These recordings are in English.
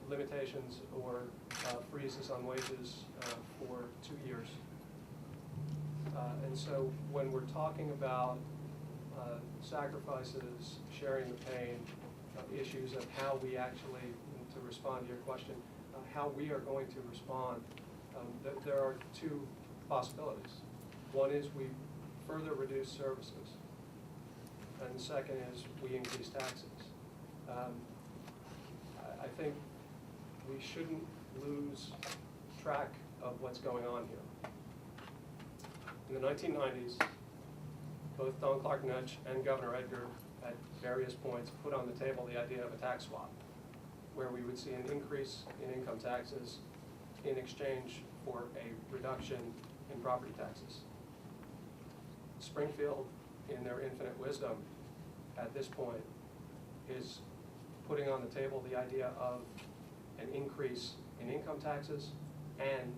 limitations or freezes on wages for 2 years. And so when we're talking about sacrifices, sharing the pain, issues of how we actually, to respond to your question, how we are going to respond, there are two possibilities. One is we further reduce services, and the second is we increase taxes. I think we shouldn't lose track of what's going on here. In the 1990s, both Don Clark Nutch and Governor Edgar at various points put on the table the idea of a tax swap, where we would see an increase in income taxes in exchange for a reduction in property taxes. Springfield, in their infinite wisdom at this point, is putting on the table the idea of an increase in income taxes and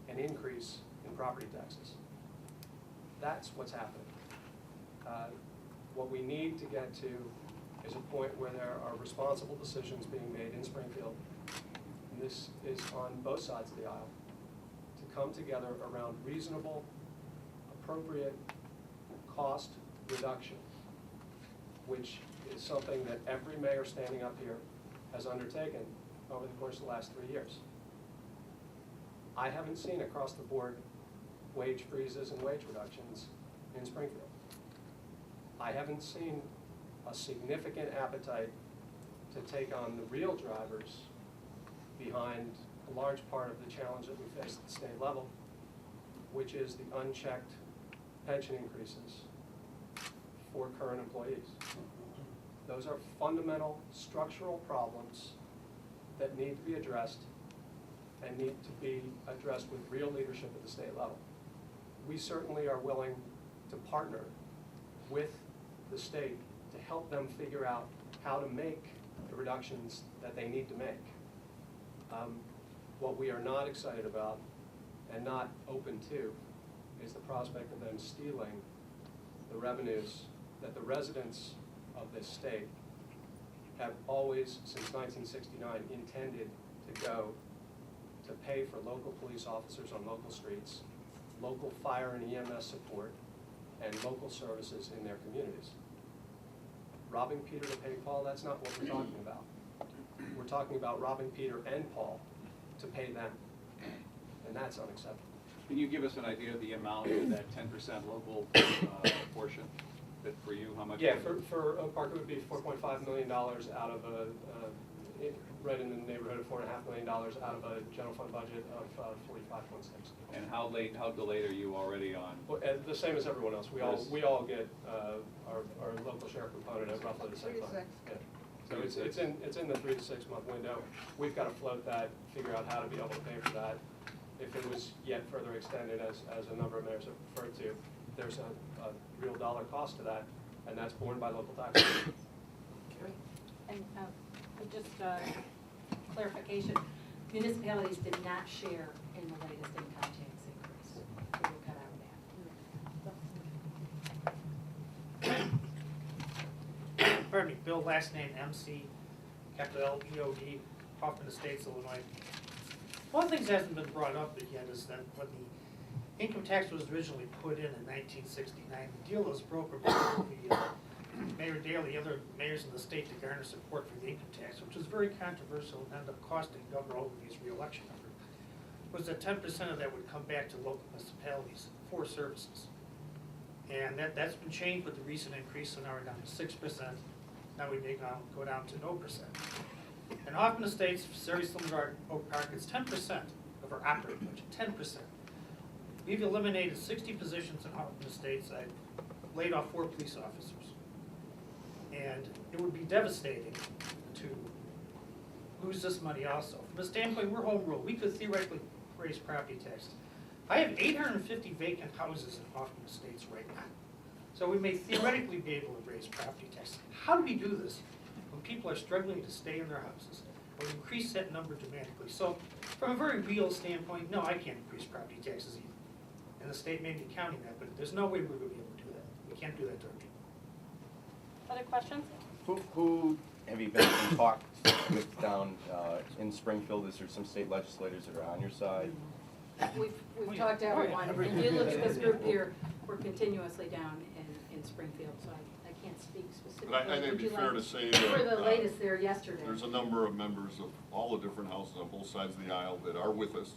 an increase in property taxes. That's what's happening. What we need to get to is a point where there are responsible decisions being made in Springfield, and this is on both sides of the aisle, to come together around reasonable, appropriate cost reduction, which is something that every mayor standing up here has undertaken over the course of the last 3 years. I haven't seen across the board wage freezes and wage reductions in Springfield. I haven't seen a significant appetite to take on the real drivers behind a large part of the challenge that we face at the state level, which is the unchecked pension increases for current employees. Those are fundamental structural problems that need to be addressed and need to be addressed with real leadership at the state level. We certainly are willing to partner with the state to help them figure out how to make the reductions that they need to make. What we are not excited about and not open to is the prospect of them stealing the revenues that the residents of this state have always, since 1969, intended to go to pay for local police officers on local streets, local fire and EMS support, and local services in their communities. Robbing Peter to pay Paul, that's not what we're talking about. We're talking about robbing Peter and Paul to pay them, and that's unacceptable. Can you give us an idea of the amount of that 10% local portion? That for you, how much? Yeah, for Oak Park, it would be $4.5 million out of right in the neighborhood of $4.5 million out of a general fund budget of 45.6. And how delayed are you already on? Well, the same as everyone else. We all get our local share component at roughly the same time. Yeah. So it's in the 3 to 6 month window. We've got to float that, figure out how to be able to pay for that. If it was yet further extended, as a number of mayors have referred to, there's a real dollar cost to that, and that's borne by local taxpayers. And just clarification, municipalities did not share in the latest income tax increase. We will cut out of that. Pardon me, Bill, last name MC, capital L-E-O-D, Hoffman Estates, Illinois. One of the things that hasn't been brought up yet is that when the income tax was originally put in 1969, the deal was brokered by Mayor Daley, other mayors in the state to garner support for the income tax, which was very controversial and ended up costing Governor Ogilvy's re-election effort, was that 10% of that would come back to local municipalities for services. And that's been changed with the recent increase, so now we're down to 6%. Now we may go down to no percent. And Hoffman Estates, very similar to our Oak Park, it's 10% of our operating budget, 10%. We've eliminated 60 positions in Hoffman Estates. I laid off 4 police officers. And it would be devastating to lose this money also. From a standpoint, we're home rule. We could theoretically raise property taxes. I have 850 vacant houses in Hoffman Estates right now. So we may theoretically be able to raise property taxes. How do we do this when people are struggling to stay in their houses? Or increase that number dramatically? So from a very real standpoint, no, I can't increase property taxes either. And the state may be counting that, but there's no way we're going to be able to do that. We can't do that to our people. Other questions? Who have you been in talks with down in Springfield? Is there some state legislators that are on your side? We've talked to everyone, and you look at this group here, we're continuously down in Springfield, so I can't speak specifically. But I think it'd Would be you fair like- to say You were that, the latest there yesterday. there's a number of members of all the different houses on both sides of the aisle that are with us,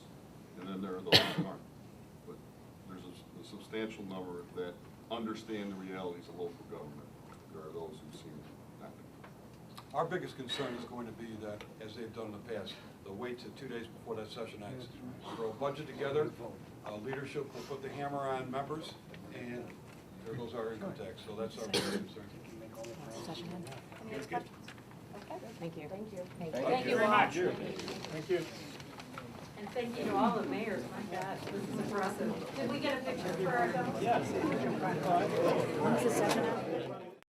and then there are those that aren't. But there's a substantial number that understand the realities of local government. There are those who seem not to. Our biggest concern is going to be that, as they've done in the past, they'll wait till 2 days before that session ends. Throw a budget together, leadership will put the hammer on members, and there goes our income tax, so that's our biggest concern. Any other questions? Okay. Thank you. Thank you. Thank you very much. Thank you. And thank you to all the mayors, my gosh, this is impressive. Did we get a picture for our? When's the session out?